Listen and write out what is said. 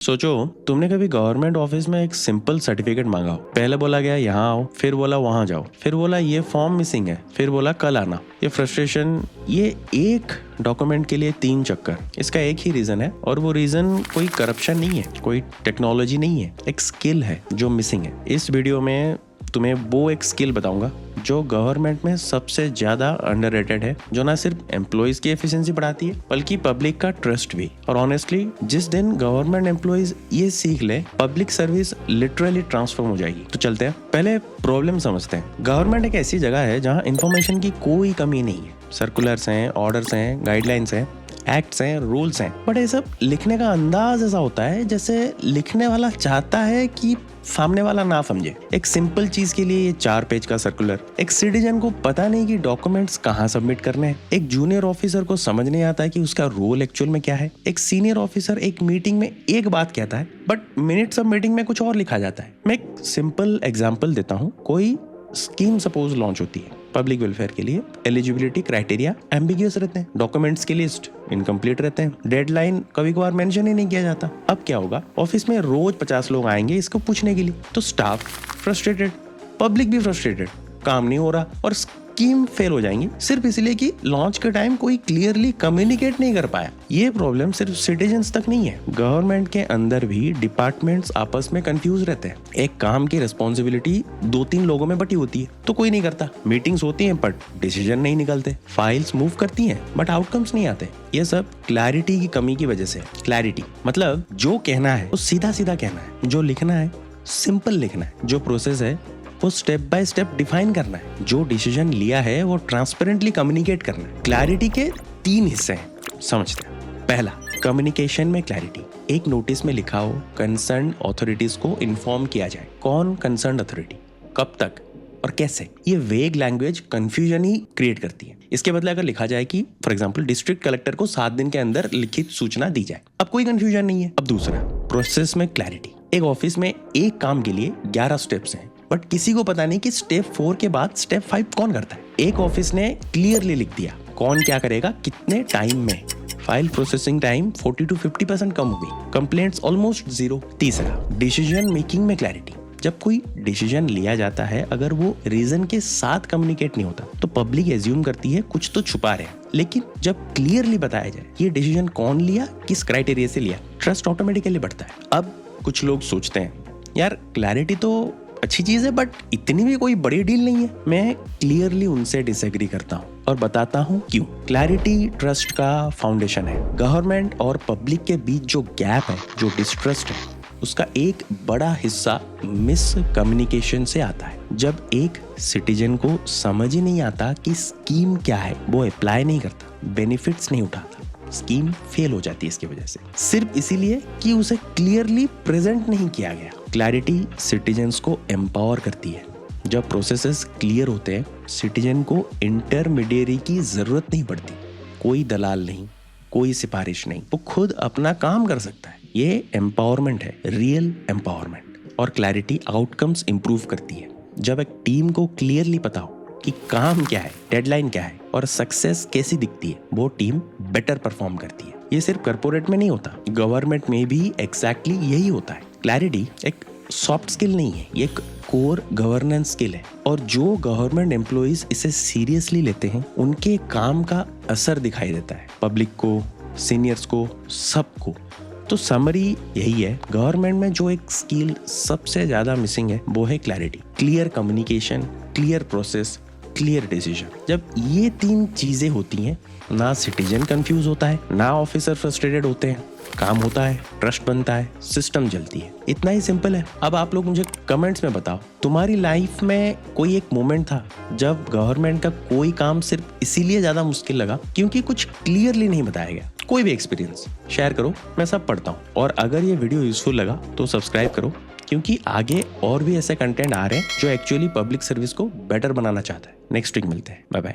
सोचो तुमने कभी गवर्नमेंट ऑफिस में एक सिंपल सर्टिफिकेट मांगा हो। पहले बोला गया यहाँ आओ, फिर बोला वहां जाओ, फिर बोला ये फॉर्म मिसिंग है, फिर बोला कल आना। ये फ्रस्ट्रेशन, ये एक डॉक्यूमेंट के लिए 3 चक्कर। इसका एक ही रीजन है और वो रीजन कोई करप्शन नहीं है, कोई टेक्नोलॉजी नहीं है, एक स्किल है जो मिसिंग है। इस वीडियो में तुम्हें वो एक स्किल बताऊंगा जो गवर्नमेंट में सबसे ज्यादा अंडररेटेड है, जो ना सिर्फ एम्प्लॉइज की एफिशिएंसी बढ़ाती है बल्कि पब्लिक का ट्रस्ट भी। और ऑनेस्टली जिस दिन गवर्नमेंट एम्प्लॉइज ये सीख ले, पब्लिक सर्विस लिटरली ट्रांसफॉर्म हो जाएगी। तो चलते हैं, पहले प्रॉब्लम समझते हैं। गवर्नमेंट एक ऐसी जगह है जहाँ इन्फॉर्मेशन की कोई कमी नहीं है। सर्कुलर्स हैं, ऑर्डर्स हैं, गाइडलाइंस हैं, एक्ट्स हैं, रूल्स हैं, बट ये सब लिखने का अंदाज ऐसा होता है जैसे लिखने वाला चाहता है कि सामने वाला ना समझे। एक सिंपल चीज के लिए ये 4 पेज का सर्कुलर। एक सिटीजन को पता नहीं कि डॉक्यूमेंट्स कहाँ सबमिट करने हैं। एक जूनियर ऑफिसर को समझ नहीं आता है कि उसका रोल एक्चुअल में क्या है। एक सीनियर ऑफिसर एक मीटिंग में एक बात कहता है बट मिनट्स ऑफ मीटिंग में कुछ और लिखा जाता है। मैं एक सिंपल एग्जाम्पल देता हूँ। कोई स्कीम सपोज लॉन्च होती है पब्लिक वेलफेयर के लिए। एलिजिबिलिटी क्राइटेरिया एम्बिगियस रहते हैं, डॉक्यूमेंट्स की लिस्ट इनकम्प्लीट रहते हैं, डेडलाइन कभी कभार मेंशन ही नहीं किया जाता। अब क्या होगा, ऑफिस में रोज 50 लोग आएंगे इसको पूछने के लिए। तो स्टाफ फ्रस्ट्रेटेड, पब्लिक भी फ्रस्ट्रेटेड, काम नहीं हो रहा और स्कीम फेल हो जाएंगी सिर्फ इसलिए कि लॉन्च के टाइम कोई क्लियरली कम्युनिकेट नहीं कर पाया। ये प्रॉब्लम सिर्फ सिटीजन्स तक नहीं है, गवर्नमेंट के अंदर भी डिपार्टमेंट्स आपस में कंफ्यूज रहते हैं। एक काम की रिस्पॉन्सिबिलिटी 2-3 लोगों में बटी होती है तो कोई नहीं करता। मीटिंग्स होती हैं बट डिसीजन नहीं निकलते, फाइल्स मूव करती हैं बट आउटकम्स नहीं आते। ये सब क्लैरिटी की कमी की वजह से। क्लैरिटी मतलब जो कहना है वो सीधा सीधा कहना है, जो लिखना है सिंपल लिखना है, जो प्रोसेस है वो स्टेप बाय स्टेप डिफाइन करना है, जो डिसीजन लिया है वो ट्रांसपेरेंटली कम्युनिकेट करना है। क्लैरिटी के 3 हिस्से हैं, समझते हैं। पहला, कम्युनिकेशन में क्लैरिटी। एक नोटिस में लिखा हो कंसर्न अथॉरिटीज को इन्फॉर्म किया जाए। कौन कंसर्न अथॉरिटी, कब तक और कैसे। ये वेग लैंग्वेज कंफ्यूजन ही क्रिएट करती है। इसके बदले अगर लिखा जाए कि फॉर एग्जांपल डिस्ट्रिक्ट कलेक्टर को 7 दिन के अंदर लिखित सूचना दी जाए, अब कोई कंफ्यूजन नहीं है। अब दूसरा, प्रोसेस में क्लैरिटी। एक ऑफिस में एक काम के लिए 11 स्टेप्स हैं बट किसी को पता नहीं कि स्टेप 4 के बाद स्टेप 5 कौन करता है। एक ऑफिस ने क्लियरली लिख दिया कौन क्या करेगा कितने टाइम में। फाइल प्रोसेसिंग टाइम 40 to 50% कम हो गई, कंप्लेंट्स ऑलमोस्ट 0। तीसरा, डिसीजन मेकिंग में क्लैरिटी। जब कोई डिसीजन लिया जाता है अगर वो रीजन के साथ कम्युनिकेट नहीं होता तो पब्लिक एज्यूम करती है कुछ तो छुपा रहे हैं। लेकिन जब क्लियरली बताया जाए ये डिसीजन कौन लिया, किस क्राइटेरिया से लिया, ट्रस्ट ऑटोमेटिकली बढ़ता है। अब कुछ लोग सोचते हैं यार क्लैरिटी तो अच्छी चीज है बट इतनी भी कोई बड़ी डील नहीं है। मैं क्लियरली उनसे डिसएग्री करता हूँ और बताता हूँ क्यों। क्लैरिटी ट्रस्ट का फाउंडेशन है। गवर्नमेंट और पब्लिक के बीच जो गैप है, जो डिस्ट्रस्ट है, उसका एक बड़ा हिस्सा मिस कम्युनिकेशन से आता है। जब एक सिटीजन को समझ ही नहीं आता कि स्कीम क्या है, वो अप्लाई नहीं करता, बेनिफिट्स नहीं उठाता, स्कीम फेल हो जाती है इसकी वजह से, सिर्फ इसीलिए कि उसे क्लियरली प्रेजेंट नहीं किया गया। क्लैरिटी सिटीजन्स को एम्पावर करती है। जब प्रोसेसेस क्लियर होते हैं सिटीजन को इंटरमीडिएरी की जरूरत नहीं पड़ती। कोई दलाल नहीं, कोई सिफारिश नहीं, वो खुद अपना काम कर सकता है। ये एम्पावरमेंट है, रियल एम्पावरमेंट। और क्लैरिटी आउटकम्स इंप्रूव करती है। जब एक टीम को क्लियरली पता हो कि काम क्या है, डेडलाइन क्या है और सक्सेस कैसी दिखती है, वो टीम बेटर परफॉर्म करती है। ये सिर्फ कॉर्पोरेट में नहीं होता, गवर्नमेंट में भी एग्जैक्टली यही होता है। क्लैरिटी एक सॉफ्ट स्किल नहीं है, ये एक कोर गवर्नेंस स्किल है। और जो गवर्नमेंट एम्प्लॉइज इसे सीरियसली लेते हैं उनके काम का असर दिखाई देता है, पब्लिक को, सीनियर्स को, सबको। तो समरी यही है, गवर्नमेंट में जो एक स्किल सबसे ज्यादा मिसिंग है वो है clarity. Clear communication, clear process, clear decision. जब ये 3 चीजें होती हैं, ना सिटीजन कंफ्यूज होता है, ना ऑफिसर फ्रस्ट्रेटेड होते हैं, काम होता है, ट्रस्ट बनता है, सिस्टम चलती है। इतना ही सिंपल है। अब आप लोग मुझे कमेंट्स में बताओ, तुम्हारी लाइफ में कोई एक मोमेंट था जब गवर्नमेंट का कोई काम सिर्फ इसीलिए ज्यादा मुश्किल लगा क्योंकि कुछ क्लियरली नहीं बताया गया। कोई भी एक्सपीरियंस शेयर करो, मैं सब पढ़ता हूँ। और अगर ये वीडियो यूजफुल लगा तो सब्सक्राइब करो, क्योंकि आगे और भी ऐसे कंटेंट आ रहे हैं जो एक्चुअली पब्लिक सर्विस को बेटर बनाना चाहता है। नेक्स्ट वीक मिलते हैं, बाय बाय।